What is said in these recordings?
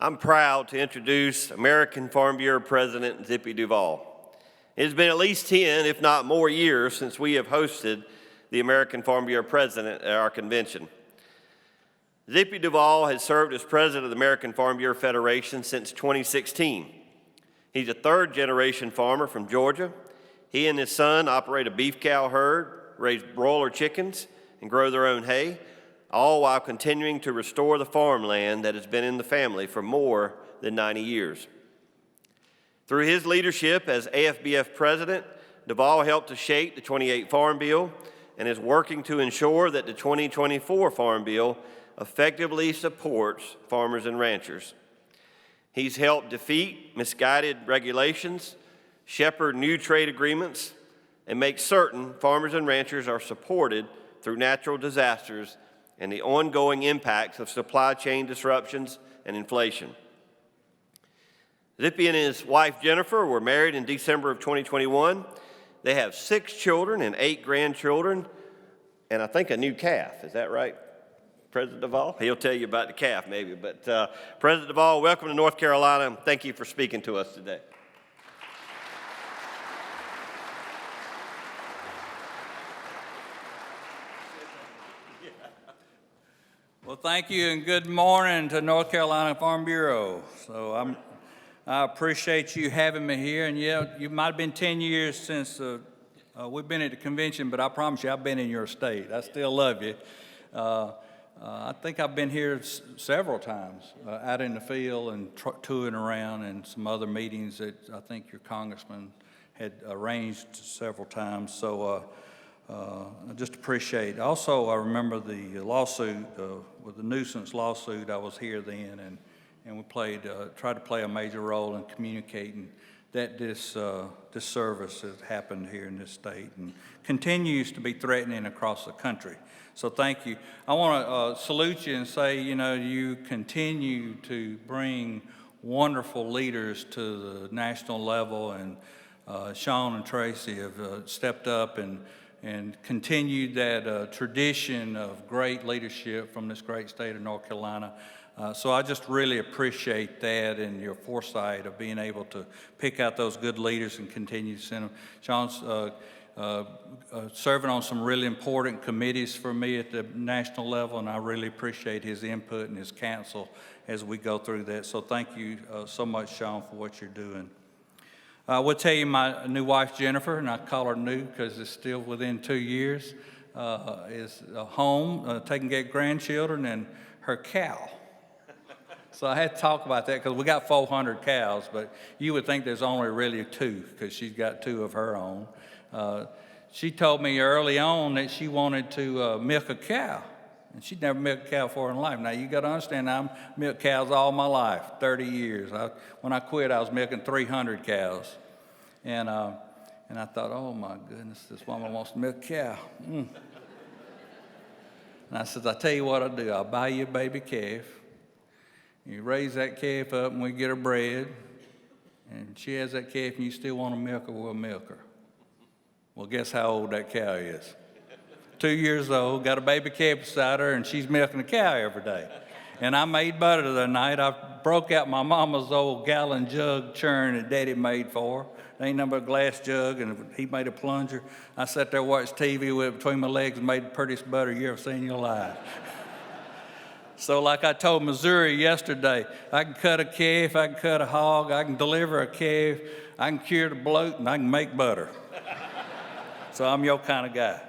I'm proud to introduce American Farm Bureau President Zippy Duvall. It has been at least 10, if not more years, since we have hosted the American Farm Bureau President at our convention. Zippy Duvall has served as president of the American Farm Bureau Federation since 2016. He's a third-generation farmer from Georgia. He and his son operate a beef cow herd, raise broiler chickens, and grow their own hay, all while continuing to restore the farmland that has been in the family for more than 90 years. Through his leadership as AFBF president, Duvall helped to shape the 28 Farm Bill and is working to ensure that the 2024 Farm Bill effectively supports farmers and ranchers. He's helped defeat misguided regulations, shepherd new trade agreements, and make certain farmers and ranchers are supported through natural disasters and the ongoing impacts of supply chain disruptions and inflation. Zippy and his wife Jennifer were married in December of 2021. They have 6 children and 8 grandchildren, and I think a new calf. Is that right, President Duvall? He'll tell you about the calf maybe, but President Duvall, welcome to North Carolina. Thank you for speaking to us today. Well, thank you and good morning to North Carolina Farm Bureau. So I appreciate you having me here. And yeah, you might have been 10 years since we've been at the convention, but I promise you I've been in your state. I still love you. I think I've been here several times out in the field and touring around, and some other meetings that I think your congressman had arranged several times. So I just appreciate. Also, I remember the lawsuit with the nuisance lawsuit. I was here then, and we tried to play a major role in communicating that this service has happened here in this state and continues to be threatening across the country. So thank you. I want to salute you and say, you continue to bring wonderful leaders to the national level, and Sean and Tracy have stepped up and continued that tradition of great leadership from this great state of North Carolina. So I just really appreciate that and your foresight of being able to pick out those good leaders and continue to send them. Sean's serving on some really important committees for me at the national level, and I really appreciate his input and his counsel as we go through that. So thank you so much, Sean, for what you're doing. I will tell you my new wife, Jennifer, and I call her new because it's still within 2 years, is home, taking care of grandchildren and her cow. So I had to talk about that because we got 400 cows, but you would think there's only really 2 because she's got 2 of her own. She told me early on that she wanted to milk a cow, and she'd never milked a cow before in life. Now, you got to understand, I've milked cows all my life, 30 years. When I quit, I was milking 300 cows. And I thought, oh, my goodness, this woman wants to milk a cow. And I said, I'll tell you what I'll do. I'll buy you a baby calf. You raise that calf up, and we get her bred. And she has that calf, and you still want to milk her, we'll milk her. Well, guess how old that cow is? 2 years old, got a baby calf beside her, and she's milking a cow every day. And I made butter the other night. I broke out my mama's old gallon jug churn that Daddy made for her. There ain't nothing but a glass jug, and he made a plunger. I sat there, watched TV with it between my legs, and made the prettiest butter you ever seen in your life. So like I told Missouri yesterday, I can cut a calf, I can cut a hog, I can deliver a calf, I can cure the bloat, and I can make butter. So I'm your kind of guy.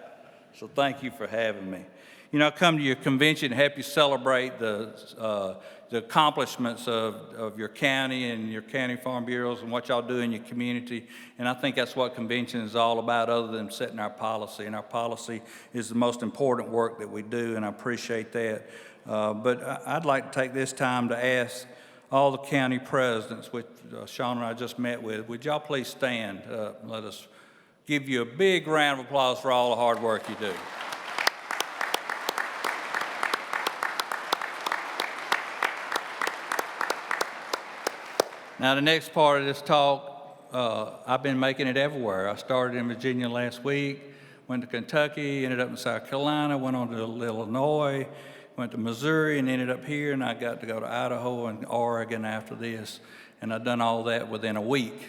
So thank you for having me. I come to your convention to help you celebrate the accomplishments of your county and your county farm bureaus and what y'all do in your community. And I think that's what convention is all about, other than setting our policy. And our policy is the most important work that we do, and I appreciate that. But I'd like to take this time to ask all the county presidents, which Sean and I just met with, would y'all please stand up and let us give you a big round of applause for all the hard work you do. Now, the next part of this talk, I've been making it everywhere. I started in Virginia last week, went to Kentucky, ended up in South Carolina, went on to Illinois, went to Missouri and ended up here, and I got to go to Idaho and Oregon after this, and I've done all that within a week.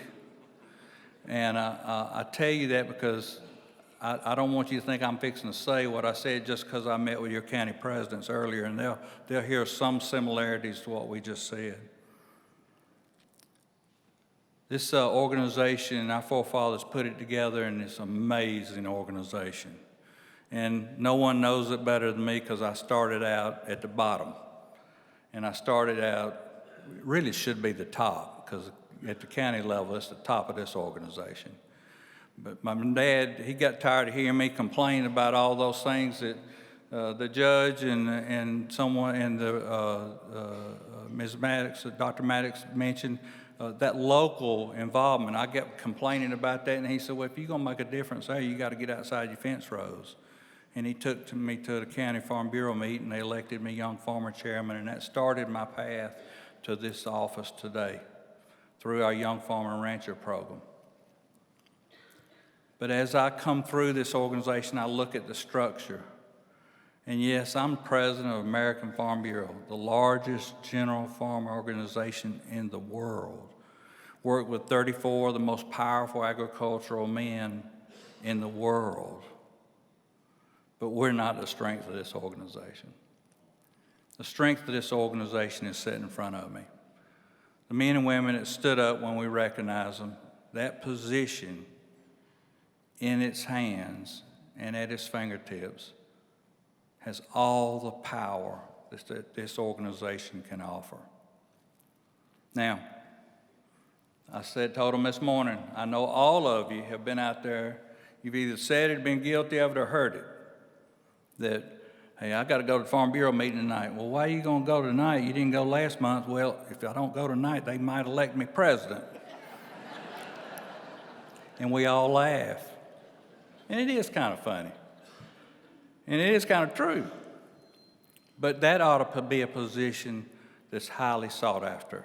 And I tell you that because I don't want you to think I'm fixing to say what I said just because I met with your county presidents earlier, and they'll hear some similarities to what we just said. This organization, our forefathers put it together, and it's an amazing organization. And no one knows it better than me because I started out at the bottom. And I started out, really should be the top, because at the county level, it's the top of this organization. But my dad, he got tired of hearing me complain about all those things that the judge and someone and Ms. Maddox, Dr. Maddox mentioned, that local involvement. I kept complaining about that, and he said, well, if you're going to make a difference there, you got to get outside your fence rows. And he took me to the County Farm Bureau meeting. They elected me young farmer chairman, and that started my path to this office today through our Young Farmer and Rancher program. But as I come through this organization, I look at the structure. And yes, I'm president of American Farm Bureau, the largest general farm organization in the world. Work with 34 of the most powerful agricultural men in the world. But we're not the strength of this organization. The strength of this organization is sitting in front of me. The men and women that stood up when we recognized them, that position in its hands and at its fingertips has all the power that this organization can offer. Now, told them this morning, I know all of you have been out there, you've either said it, been guilty of it, or heard it. That, hey, I got to go to the Farm Bureau meeting tonight. Well, why are you going to go tonight? You didn't go last month. Well, if I don't go tonight, they might elect me president. And we all laugh. And it is kind of funny. And it is kind of true. But that ought to be a position that's highly sought after.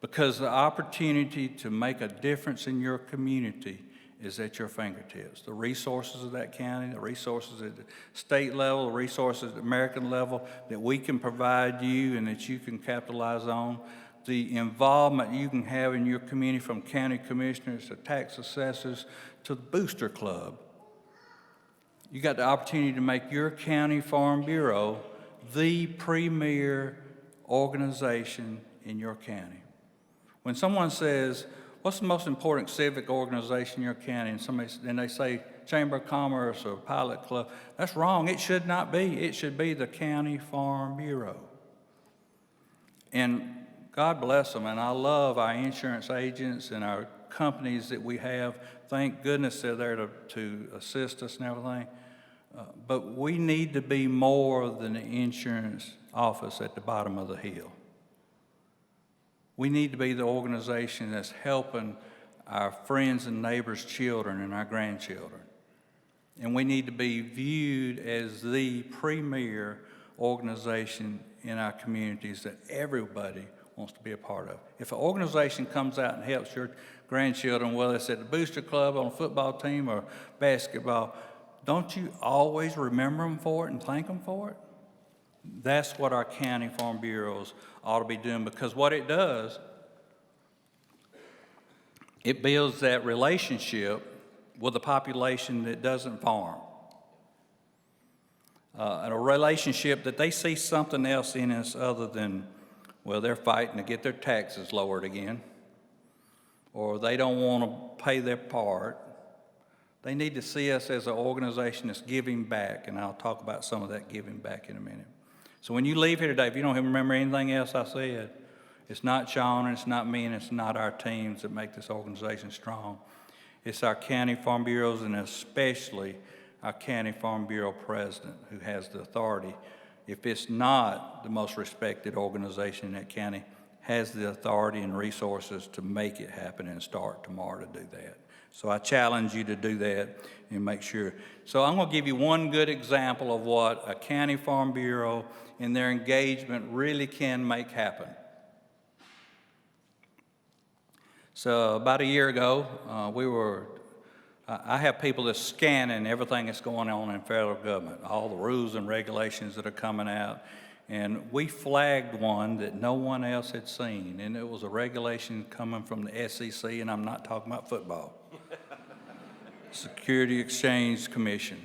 Because the opportunity to make a difference in your community is at your fingertips. The resources of that county, the resources at the state level, the resources at the American level that we can provide you and that you can capitalize on, the involvement you can have in your community from county commissioners to tax assessors to the Booster Club. You got the opportunity to make your county farm bureau the premier organization in your county. When someone says, what's the most important civic organization in your county? And they say Chamber of Commerce or Pilot Club. That's wrong. It should not be. It should be the County Farm Bureau. And God bless them. And I love our insurance agents and our companies that we have. Thank goodness they're there to assist us and everything. But we need to be more than the insurance office at the bottom of the hill. We need to be the organization that's helping our friends and neighbors' children and our grandchildren. And we need to be viewed as the premier organization in our communities that everybody wants to be a part of. If an organization comes out and helps your grandchildren, whether it's at the Booster Club, on a football team, or basketball, don't you always remember them for it and thank them for it? That's what our county farm bureaus ought to be doing, because what it does, it builds that relationship with a population that doesn't farm. And a relationship that they see something else in us other than, well, they're fighting to get their taxes lowered again, or they don't want to pay their part. They need to see us as an organization that's giving back, and I'll talk about some of that giving back in a minute. So when you leave here today, if you don't remember anything else I said, it's not Sean, and it's not me, and it's not our teams that make this organization strong. It's our county farm bureaus, and especially our county farm bureau president, who has the authority. If it's not the most respected organization in that county, has the authority and resources to make it happen and start tomorrow to do that. So I challenge you to do that and make sure. So I'm going to give you one good example of what a county farm bureau and their engagement really can make happen. So about a year ago, we were I have people that's scanning everything that's going on in federal government, all the rules and regulations that are coming out. And we flagged one that no one else had seen, and it was a regulation coming from the SEC, and I'm not talking about football. Security Exchange Commission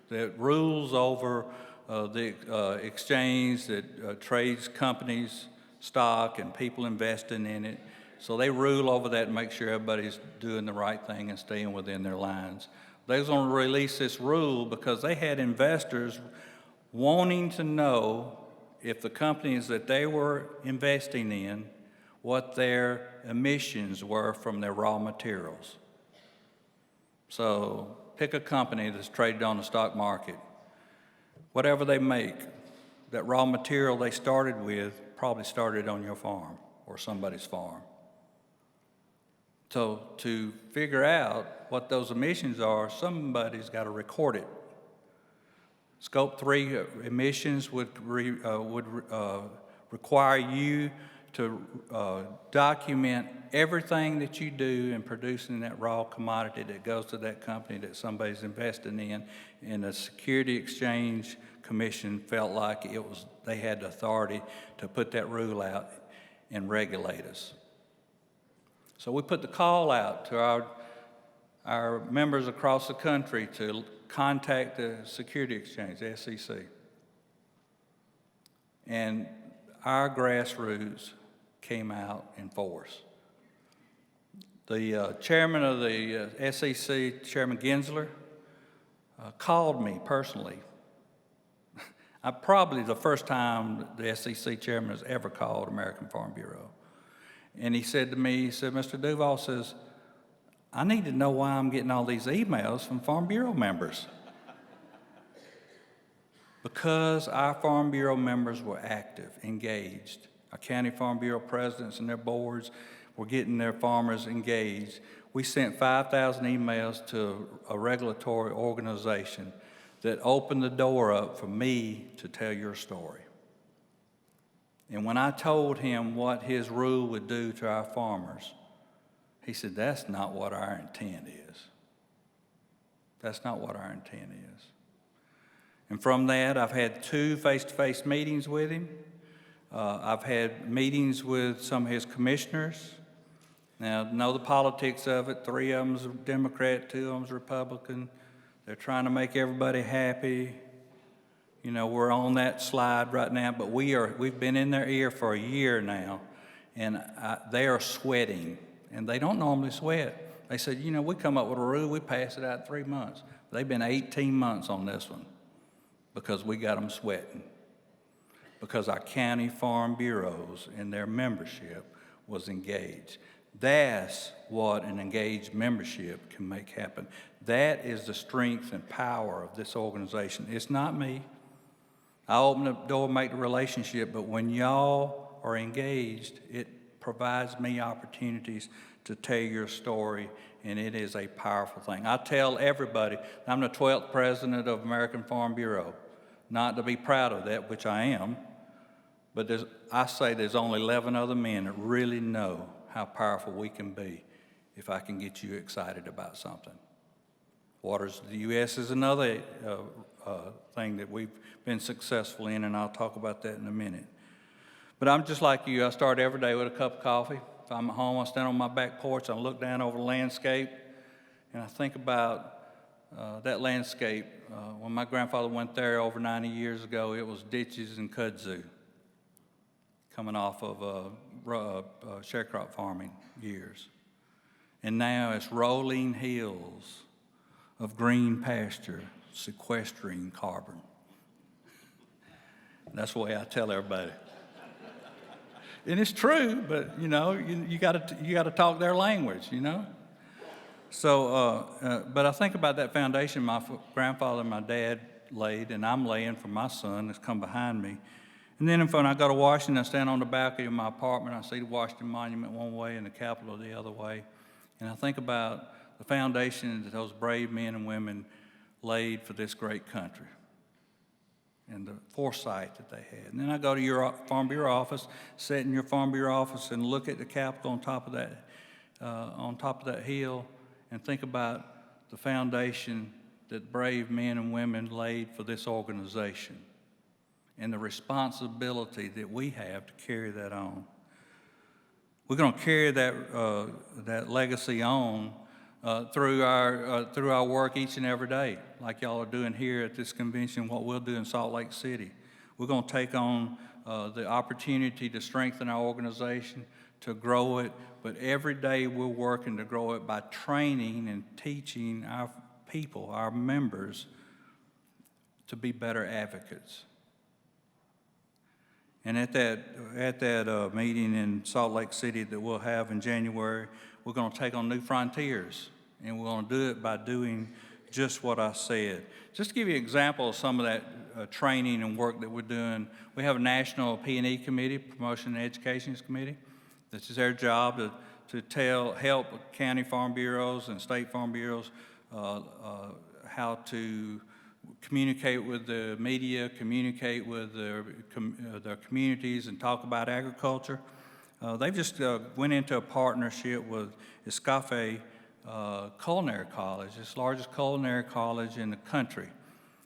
that rules over the exchange that trades companies' stock and people investing in it. So they rule over that and make sure everybody's doing the right thing and staying within their lines. They was going to release this rule because they had investors wanting to know if the companies that they were investing in, what their emissions were from their raw materials. So pick a company that's traded on the stock market. Whatever they make, that raw material they started with probably started on your farm or somebody's farm. So to figure out what those emissions are, somebody's got to record it. Scope 3 emissions would require you to document everything that you do in producing that raw commodity that goes to that company that somebody's investing in, and the Security Exchange Commission felt like they had the authority to put that rule out and regulate us. So we put the call out to our members across the country to contact the Security Exchange, the SEC. And our grassroots came out in force. The chairman of the SEC, Chairman Gensler, called me personally. Probably the first time the SEC chairman has ever called American Farm Bureau. And he said to me, Mr. Duvall says, I need to know why I'm getting all these emails from Farm Bureau members. Because our Farm Bureau members were active, engaged. Our county Farm Bureau presidents and their boards were getting their farmers engaged. We sent 5,000 emails to a regulatory organization that opened the door up for me to tell your story. And when I told him what his rule would do to our farmers, he said, that's not what our intent is. That's not what our intent is. And from that, I've had 2 face-to-face meetings with him. I've had meetings with some of his commissioners. Now, know the politics of it. 3 of them's Democrat, 2 of them's Republican. They're trying to make everybody happy. You know, we're on that slide right now, but we've been in their ear for a year now, and they are sweating, and they don't normally sweat. They said, you know, we come up with a rule, we pass it out in 3 months. They've been 18 months on this one because we got them sweating, because our county farm bureaus and their membership was engaged. That's what an engaged membership can make happen. That is the strength and power of this organization. It's not me. I open the door, make the relationship, but when y'all are engaged, it provides me opportunities to tell your story, and it is a powerful thing. I tell everybody, I'm the 12th president of American Farm Bureau. Not to be proud of that, which I am, but I say there's only 11 other men that really know how powerful we can be if I can get you excited about something. Waters of the U.S. is another thing that we've been successful in, and I'll talk about that in a minute. But I'm just like you. I start every day with a cup of coffee. If I'm at home, I stand on my back porch, I look down over the landscape, and I think about that landscape. When my grandfather went there over 90 years ago, it was ditches and kudzu coming off of sharecrop farming years. And now it's rolling hills of green pasture sequestering carbon. That's the way I tell everybody. And it's true, but you know, you got to talk their language, you know. So, but I think about that foundation my grandfather and my dad laid, and I'm laying for my son that's come behind me. And then when I go to Washington, I stand on the balcony of my apartment. I see the Washington Monument one way and the Capitol the other way. And I think about the foundation that those brave men and women laid for this great country and the foresight that they had. And then I go to your Farm Bureau office, sit in your Farm Bureau office and look at the Capitol on top of that hill and think about the foundation that brave men and women laid for this organization and the responsibility that we have to carry that on. We're going to carry that legacy on through our work each and every day, like y'all are doing here at this convention, what we'll do in Salt Lake City. We're going to take on the opportunity to strengthen our organization, to grow it, but every day we're working to grow it by training and teaching our people, our members, to be better advocates. And at that meeting in Salt Lake City that we'll have in January, we're going to take on new frontiers, and we're going to do it by doing just what I said. Just to give you an example of some of that training and work that we're doing, we have a national P&E committee, Promotion and Education Committee. This is their job to help county farm bureaus and state farm bureaus how to communicate with the media, communicate with their communities, and talk about agriculture. They've just went into a partnership with Escafe Culinary College, it's the largest culinary college in the country.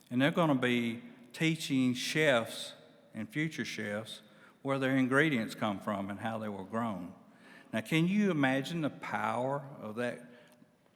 And they're going to be teaching chefs and future chefs where their ingredients come from and how they were grown. Now, can you imagine the power of that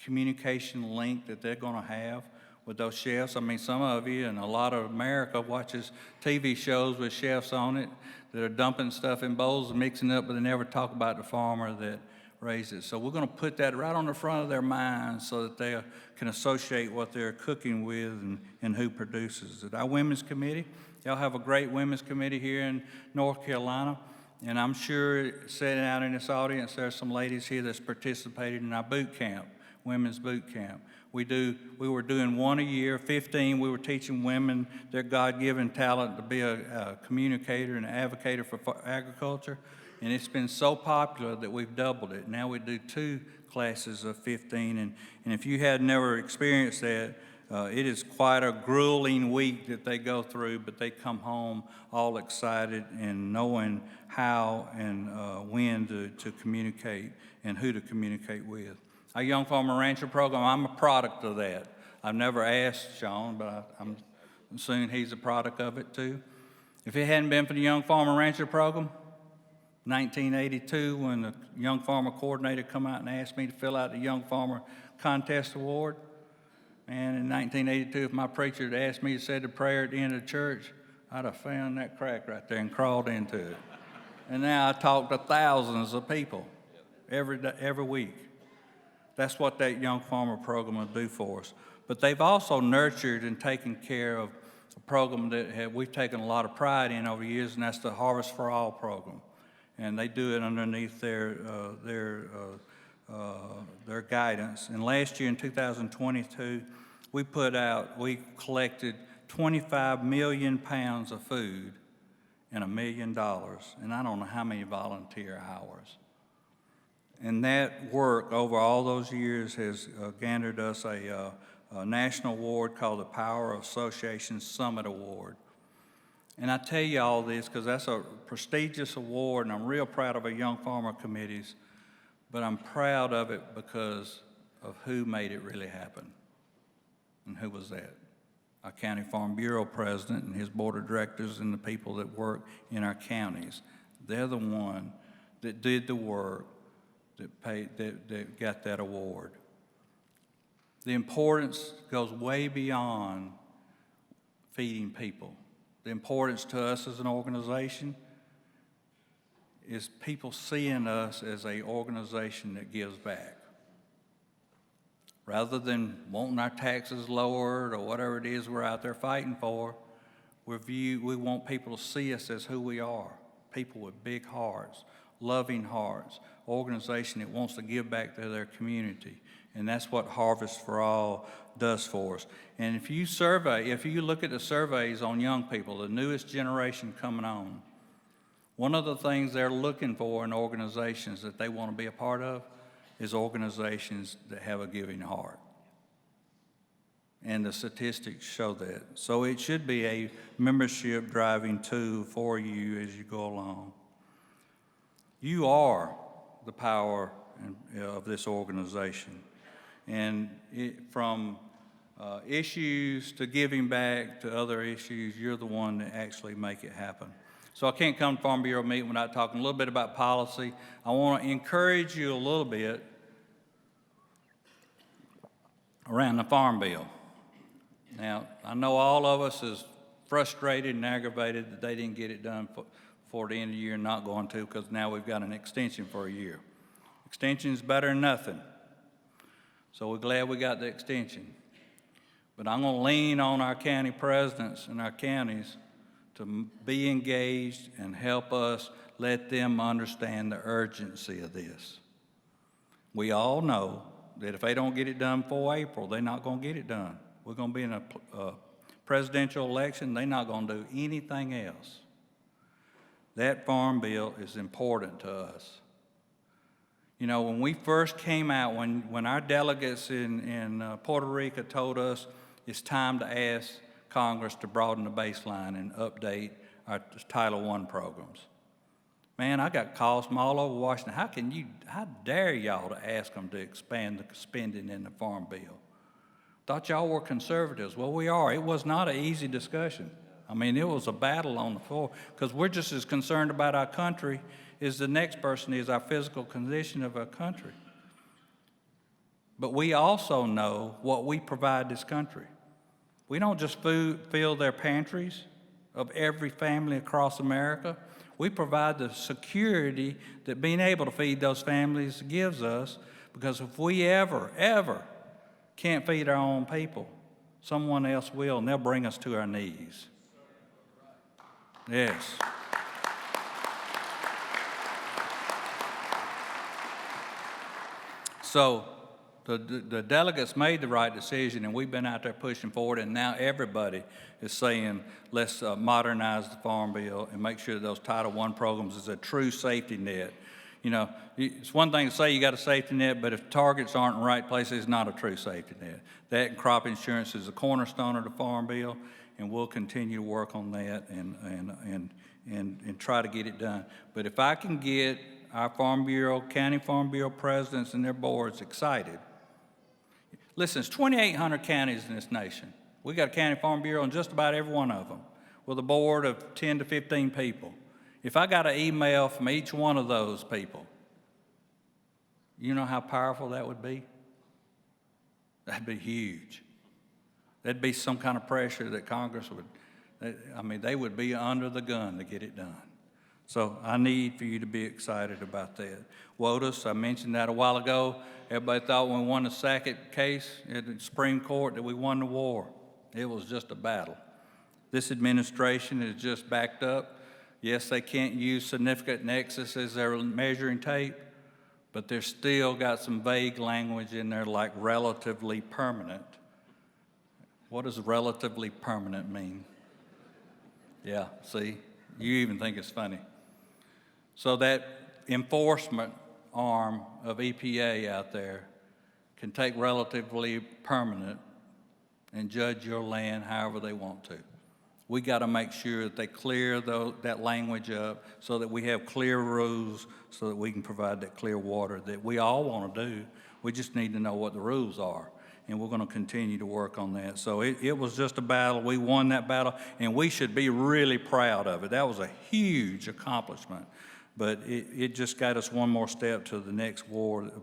communication link that they're going to have with those chefs? I mean, some of you and a lot of America watches TV shows with chefs on it that are dumping stuff in bowls and mixing it up, but they never talk about the farmer that raised it. So we're going to put that right on the front of their minds so that they can associate what they're cooking with and who produces it. Our women's committee, y'all have a great women's committee here in North Carolina, and I'm sure sitting out in this audience, there's some ladies here that's participated in our boot camp, women's boot camp. We were doing one a year, 15. We were teaching women their God-given talent to be a communicator and an advocate for agriculture. And it's been so popular that we've doubled it. Now we do 2 classes of 15. And if you had never experienced that, it is quite a grueling week that they go through, but they come home all excited and knowing how and when to communicate and who to communicate with. Our Young Farmer Rancher program, I'm a product of that. I've never asked Sean, but I'm assuming he's a product of it too. If it hadn't been for the Young Farmer Rancher program, 1982, when the Young Farmer Coordinator come out and asked me to fill out the Young Farmer Contest Award, and in 1982, if my preacher had asked me to say the prayer at the end of the church, I'd have found that crack right there and crawled into it. And now I talk to thousands of people every week. That's what that Young Farmer program will do for us. But they've also nurtured and taken care of a program that we've taken a lot of pride in over the years, and that's the Harvest for All program. And they do it underneath their guidance. And last year in 2022, we collected 25 million pounds of food and $1 million, and I don't know how many volunteer hours. And that work over all those years has garnered us a national award called the Power of Association Summit Award. And I tell you all this because that's a prestigious award, and I'm real proud of our Young Farmer committees, but I'm proud of it because of who made it really happen. And who was that? Our County Farm Bureau president and his board of directors and the people that work in our counties. They're the one that did the work that got that award. The importance goes way beyond feeding people. The importance to us as an organization is people seeing us as an organization that gives back. Rather than wanting our taxes lowered or whatever it is we're out there fighting for, we want people to see us as who we are. People with big hearts, loving hearts, organization that wants to give back to their community. And that's what Harvest for All does for us. And if you look at the surveys on young people, the newest generation coming on, one of the things they're looking for in organizations that they want to be a part of is organizations that have a giving heart. And the statistics show that. So it should be a membership driving tool for you as you go along. You are the power of this organization. And from issues to giving back to other issues, you're the one that actually make it happen. So I can't come to Farm Bureau meeting without talking a little bit about policy. I want to encourage you a little bit around the Farm Bill. Now, I know all of us is frustrated and aggravated that they didn't get it done before the end of the year and not going to, because now we've got an extension for a year. Extension is better than nothing. So we're glad we got the extension. But I'm going to lean on our county presidents and our counties to be engaged and help us let them understand the urgency of this. We all know that if they don't get it done before April, they're not going to get it done. We're going to be in a presidential election. They're not going to do anything else. That farm bill is important to us. You know, when we first came out, when our delegates in Puerto Rico told us it's time to ask Congress to broaden the baseline and update our Title I programs. Man, I got calls from all over Washington. How dare y'all to ask them to expand the spending in the farm bill? Thought y'all were conservatives. Well, we are. It was not an easy discussion. I mean, it was a battle on the floor because we're just as concerned about our country as the next person is our physical condition of our country. But we also know what we provide this country. We don't just fill their pantries of every family across America. We provide the security that being able to feed those families gives us, because if we ever can't feed our own people, someone else will, and they'll bring us to our knees. Yes. So the delegates made the right decision, and we've been out there pushing forward, and now everybody is saying, let's modernize the Farm Bill and make sure that those Title I programs is a true safety net. You know, it's one thing to say you got a safety net, but if targets aren't in the right place, it's not a true safety net. That and crop insurance is a cornerstone of the Farm Bill, and we'll continue to work on that and try to get it done. But if I can get our Farm Bureau, County Farm Bureau presidents and their boards excited. Listen, it's 2,800 counties in this nation. We got a County Farm Bureau in just about every one of them with a board of 10 to 15 people. If I got an email from each one of those people, you know how powerful that would be? That'd be huge. There'd be some kind of pressure that Congress would, they would be under the gun to get it done. So I need for you to be excited about that. WOTUS, I mentioned that a while ago. Everybody thought when we won the second case at the Supreme Court that we won the war. It was just a battle. This administration is just backed up. Yes, they can't use significant nexus as their measuring tape, but they're still got some vague language in there like relatively permanent. What does relatively permanent mean? Yeah, see, you even think it's funny. So that enforcement arm of EPA out there can take relatively permanent and judge your land however they want to. We got to make sure that they clear that language up so that we have clear rules so that we can provide that clear water that we all want to do. We just need to know what the rules are, and we're going to continue to work on that. So it was just a battle. We won that battle, and we should be really proud of it. That was a huge accomplishment, but it just got us one more step to the next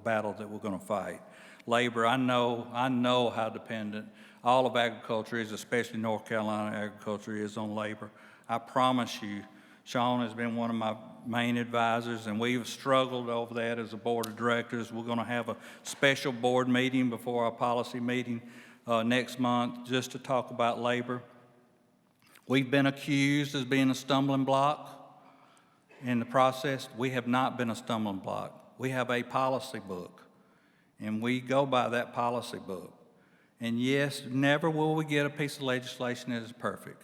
battle that we're going to fight. Labor, I know how dependent all of agriculture is, especially North Carolina agriculture, is on labor. I promise you, Sean has been one of my main advisors, and we've struggled over that as a board of directors. We're going to have a special board meeting before our policy meeting next month just to talk about labor. We've been accused as being a stumbling block in the process. We have not been a stumbling block. We have a policy book, and we go by that policy book. And yes, never will we get a piece of legislation that is perfect.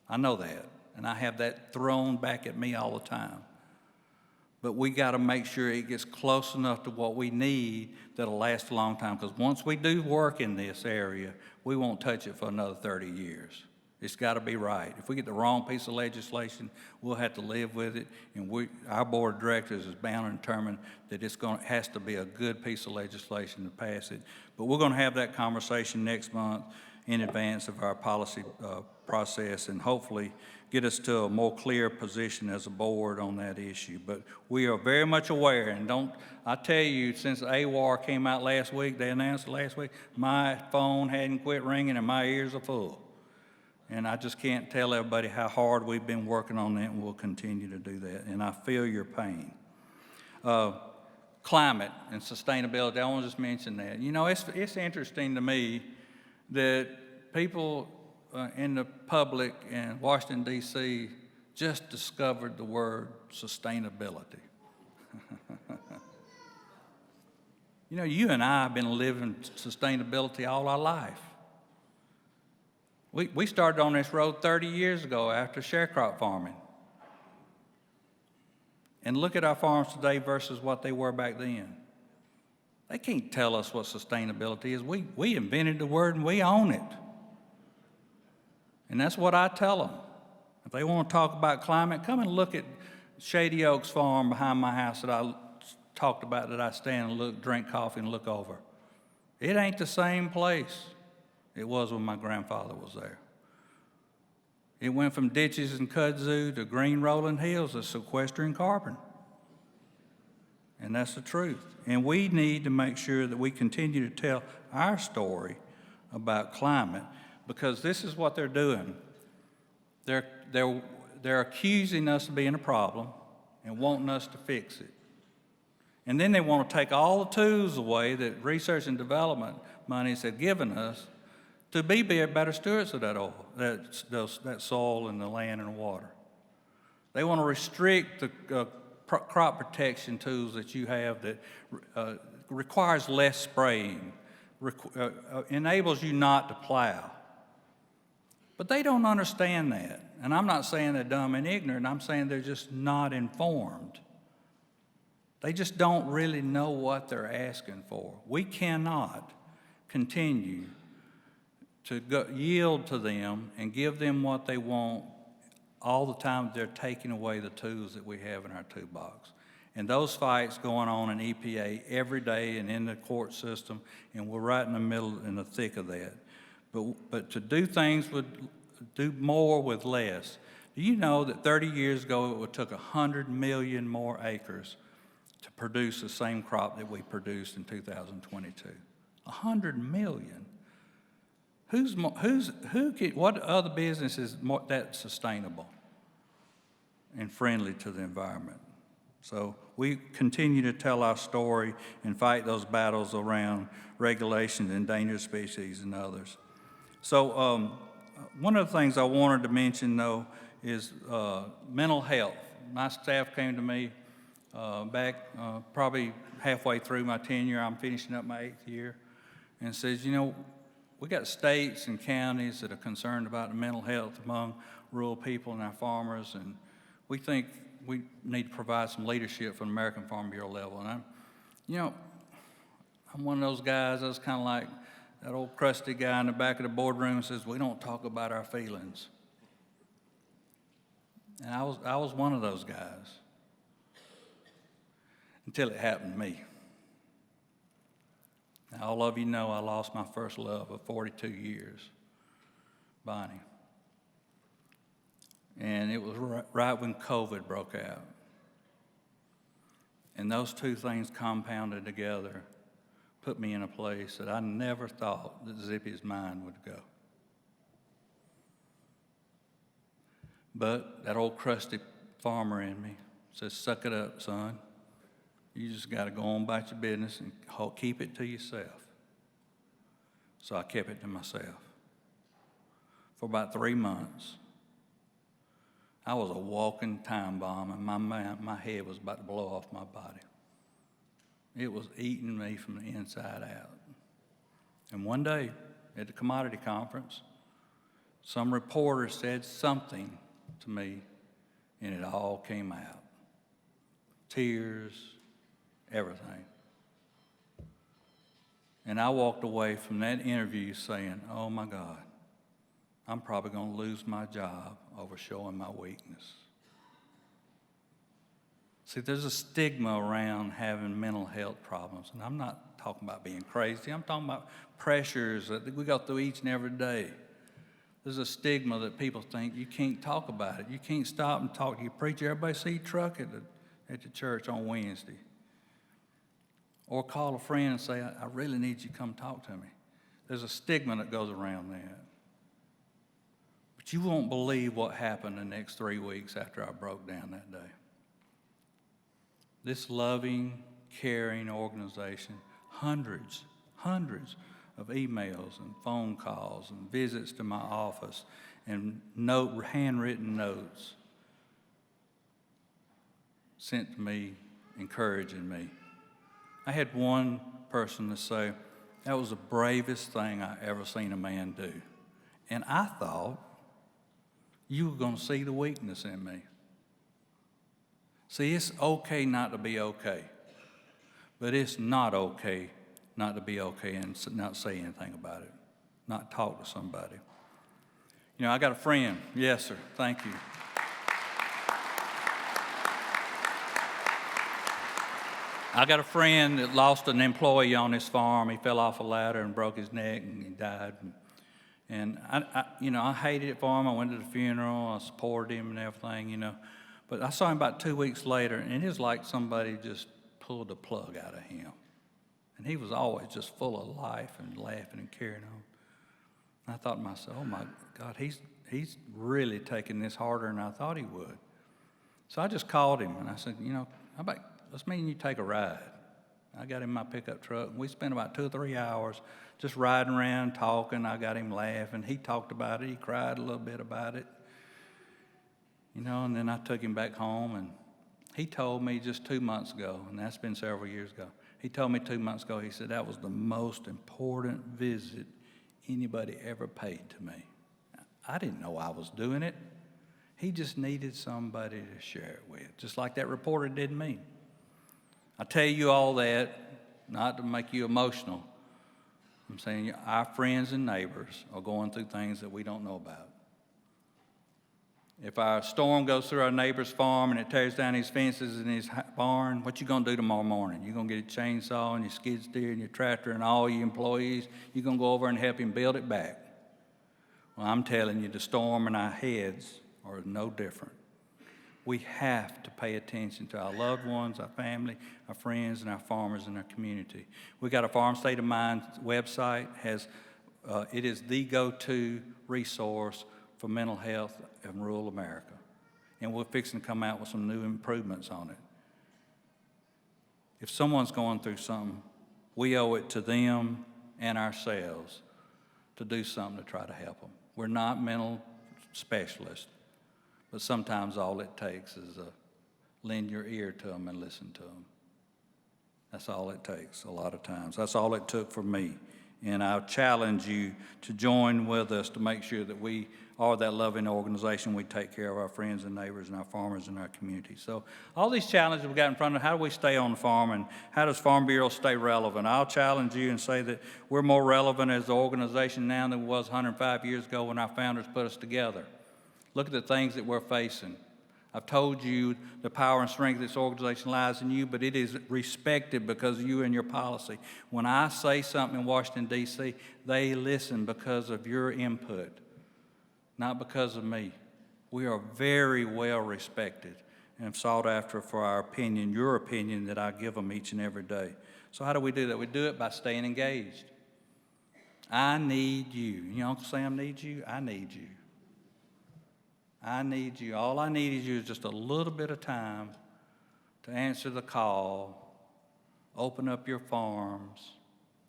I know that, and I have that thrown back at me all the time. But we got to make sure it gets close enough to what we need that'll last a long time, because once we do work in this area, we won't touch it for another 30 years. It's got to be right. If we get the wrong piece of legislation, we'll have to live with it, and our board of directors is bound and determined that has to be a good piece of legislation to pass it. But we're going to have that conversation next month in advance of our policy process, and hopefully get us to a more clear position as a board on that issue. But we are very much aware, and I tell you, since AWAR came out last week, they announced it last week, my phone hadn't quit ringing and my ears are full. And I just can't tell everybody how hard we've been working on that, and we'll continue to do that. And I feel your pain. Climate and sustainability, I want to just mention that. You know, it's interesting to me that people in the public in Washington, D.C. just discovered the word sustainability. You know, you and I have been living sustainability all our life. We started on this road 30 years ago after sharecrop farming. And look at our farms today versus what they were back then. They can't tell us what sustainability is. We invented the word and we own it. And that's what I tell them. If they want to talk about climate, come and look at Shady Oaks Farm behind my house that I talked about, that I stand and look, drink coffee and look over. It ain't the same place it was when my grandfather was there. It went from ditches and kudzu to green rolling hills to sequestering carbon. And that's the truth. And we need to make sure that we continue to tell our story about climate, because this is what they're doing. They're accusing us of being a problem and wanting us to fix it. And then they want to take all the tools away that research and development monies have given us to be better stewards of that oil, that soil and the land and the water. They want to restrict the crop protection tools that you have that requires less spraying, enables you not to plow. But they don't understand that. And I'm not saying they're dumb and ignorant. I'm saying they're just not informed. They just don't really know what they're asking for. We cannot continue to yield to them and give them what they want all the time they're taking away the tools that we have in our toolbox. And those fights going on in EPA every day and in the court system, and we're right in the middle, in the thick of that. But to do more with less. Do you know that 30 years ago it took 100 million more acres to produce the same crop that we produced in 2022? 100 million. What other business is that sustainable and friendly to the environment? So we continue to tell our story and fight those battles around regulations, endangered species, and others. So one of the things I wanted to mention, though, is mental health. My staff came to me back probably halfway through my tenure. I'm finishing up my 8th year, and says, you know, we got states and counties that are concerned about the mental health among rural people and our farmers, and we think we need to provide some leadership from the American Farm Bureau level. And I'm one of those guys that's kind of like that old crusty guy in the back of the boardroom says, we don't talk about our feelings. And I was one of those guys until it happened to me. Now, all of you know I lost my first love of 42 years, Bonnie. And it was right when COVID broke out. And those two things compounded together put me in a place that I never thought that Zippy's mind would go. But that old crusty farmer in me says, suck it up, son. You just got to go on about your business and keep it to yourself. So I kept it to myself. For about 3 months, I was a walking time bomb, and my head was about to blow off my body. It was eating me from the inside out. And one day, at the commodity conference, some reporter said something to me, and it all came out. Tears, everything. And I walked away from that interview saying, oh my God, I'm probably going to lose my job over showing my weakness. See, there's a stigma around having mental health problems, and I'm not talking about being crazy. I'm talking about pressures that we go through each and every day. There's a stigma that people think you can't talk about it. You can't stop and talk to your preacher. Everybody see you truck at the church on Wednesday. Or call a friend and say, I really need you to come talk to me. There's a stigma that goes around that. But you won't believe what happened the next 3 weeks after I broke down that day. This loving, caring organization, hundreds of emails and phone calls and visits to my office and handwritten notes sent to me, encouraging me. I had one person to say, that was the bravest thing I ever seen a man do. And I thought you were going to see the weakness in me. See, it's okay not to be okay, but it's not okay not to be okay and not say anything about it, not talk to somebody. You know, I got a friend. Yes, sir. Thank you. I got a friend that lost an employee on his farm. He fell off a ladder and broke his neck, and he died. And I hated it for him. I went to the funeral. I supported him and everything, But I saw him about 2 weeks later, and it was like somebody just pulled the plug out of him. And he was always just full of life and laughing and carrying on. And I thought to myself, oh my God, he's really taking this harder than I thought he would. So I just called him and I said, how about let's meet and you take a ride. I got him in my pickup truck, and we spent about 2 or 3 hours just riding around, talking. I got him laughing. He talked about it. He cried a little bit about it. And then I took him back home, and he told me just 2 months ago, and that's been several years ago, he told me 2 months ago, he said, that was the most important visit anybody ever paid to me. I didn't know I was doing it. He just needed somebody to share it with, just like that reporter did me. I tell you all that, not to make you emotional. I'm saying our friends and neighbors are going through things that we don't know about. If our storm goes through our neighbor's farm and it tears down his fences and his barn, what you going to do tomorrow morning? You're going to get a chainsaw and your skid steer and your tractor and all your employees. You're going to go over and help him build it back. Well, I'm telling you, the storm in our heads are no different. We have to pay attention to our loved ones, our family, our friends, and our farmers in our community. We got a Farm State of Mind website. It is the go-to resource for mental health in rural America. And we're fixing to come out with some new improvements on it. If someone's going through something, we owe it to them and ourselves to do something to try to help them. We're not mental specialists, but sometimes all it takes is lend your ear to them and listen to them. That's all it takes a lot of times. That's all it took for me. And I challenge you to join with us to make sure that we are that loving organization. We take care of our friends and neighbors and our farmers in our community. So all these challenges we got in front of, how do we stay on the farm, and how does Farm Bureau stay relevant? I'll challenge you and say that we're more relevant as an organization now than we was 105 years ago when our founders put us together. Look at the things that we're facing. I've told you the power and strength of this organization lies in you, but it is respected because of you and your policy. When I say something in Washington, D.C., they listen because of your input, not because of me. We are very well respected and sought after for our opinion, your opinion that I give them each and every day. So how do we do that? We do it by staying engaged. I need you. Uncle Sam needs you. I need you. I need you. All I need is you is just a little bit of time to answer the call, open up your farms,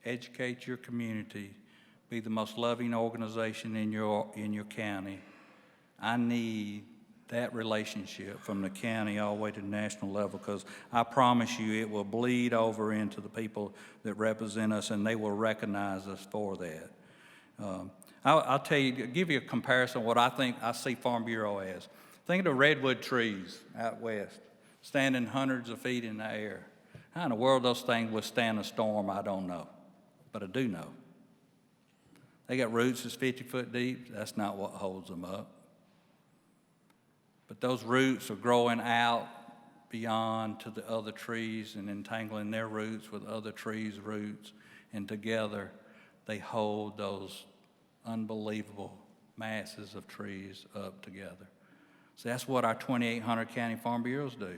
educate your community, be the most loving organization in your county. I need that relationship from the county all the way to the national level, because I promise you it will bleed over into the people that represent us, and they will recognize us for that. I'll tell you, give you a comparison of what I think I see Farm Bureau as. Think of the redwood trees out west, standing hundreds of feet in the air. How in the world those things withstand a storm, I don't know. But I do know They got roots that's 50 foot deep. That's not what holds them up. But those roots are growing out beyond to the other trees and entangling their roots with other trees' roots. And together, they hold those unbelievable masses of trees up together. So that's what our 2,800 county farm bureaus do.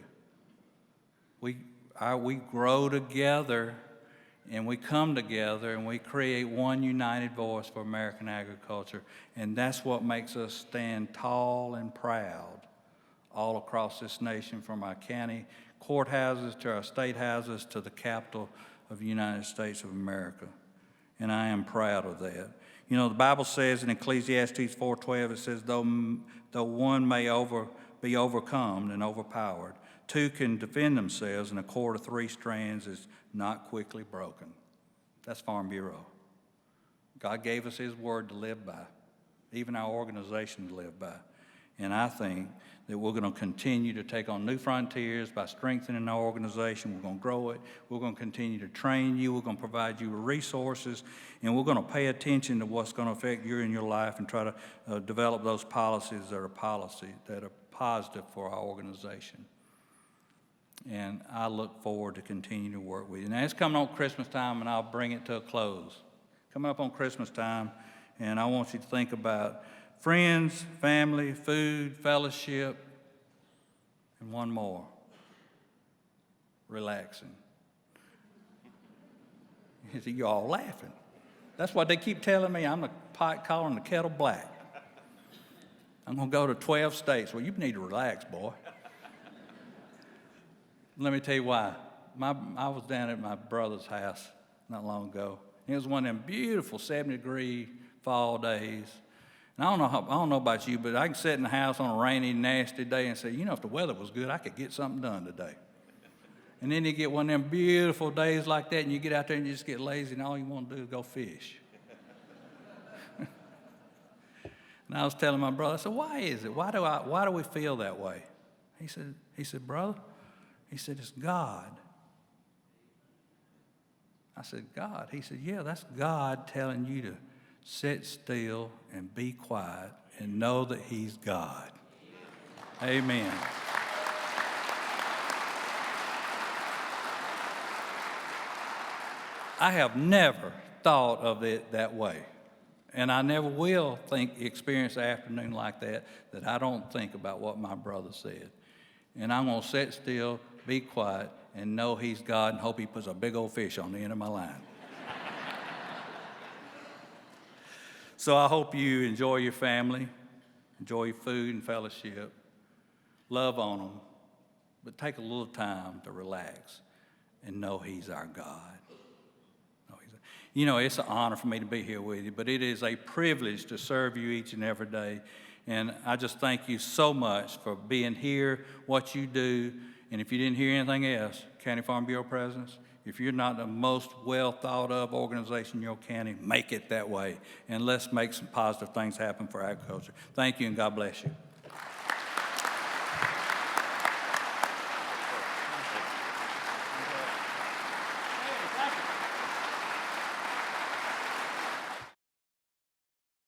We grow together, and we come together, and we create one united voice for American agriculture. And that's what makes us stand tall and proud all across this nation, from our county courthouses to our state houses to the Capitol of the United States of America. And I am proud of that. You know, the Bible says in Ecclesiastes 4:12, it says, though one may be overcome and overpowered, two can defend themselves, and a cord of 3 strands is not quickly broken. That's Farm Bureau. God gave us his word to live by, even our organization to live by. And I think that we're going to continue to take on new frontiers by strengthening our organization. We're going to grow it. We're going to continue to train you. We're going to provide you with resources. And we're going to pay attention to what's going to affect you in your life and try to develop those policies that are positive for our organization. And I look forward to continuing to work with you. Now, it's coming on Christmas time, and I'll bring it to a close. Coming up on Christmas time, and I want you to think about friends, family, food, fellowship, and one more, relaxing. You see, you're all laughing. That's what they keep telling me. I'm the pot calling the kettle black. I'm going to go to 12 states. Well, you need to relax, boy. Let me tell you why. I was down at my brother's house not long ago. It was one of them beautiful 70-degree fall days. And I don't know about you, but I can sit in the house on a rainy, nasty day and say, you know, if the weather was good, I could get something done today. And then you get one of them beautiful days like that, and you get out there and you just get lazy, and all you want to do is go fish. And I was telling my brother, I said, why is it? Why do we feel that way? He said, brother, he said, it's God. I said, God? He said, yeah, that's God telling you to sit still and be quiet and know that he's God. Amen. I have never thought of it that way. And I never will experience an afternoon like that I don't think about what my brother said. And I'm going to sit still, be quiet, and know he's God and hope he puts a big old fish on the end of my line. So I hope you enjoy your family, enjoy your food and fellowship, love on them, but take a little time to relax and know he's our God. You know, it's an honor for me to be here with you, but it is a privilege to serve you each and every day. And I just thank you so much for being here, what you do. And if you didn't hear anything else, County Farm Bureau Presidents, if you're not the most well thought of organization in your county, make it that way. And let's make some positive things happen for agriculture. Thank you, and God bless you.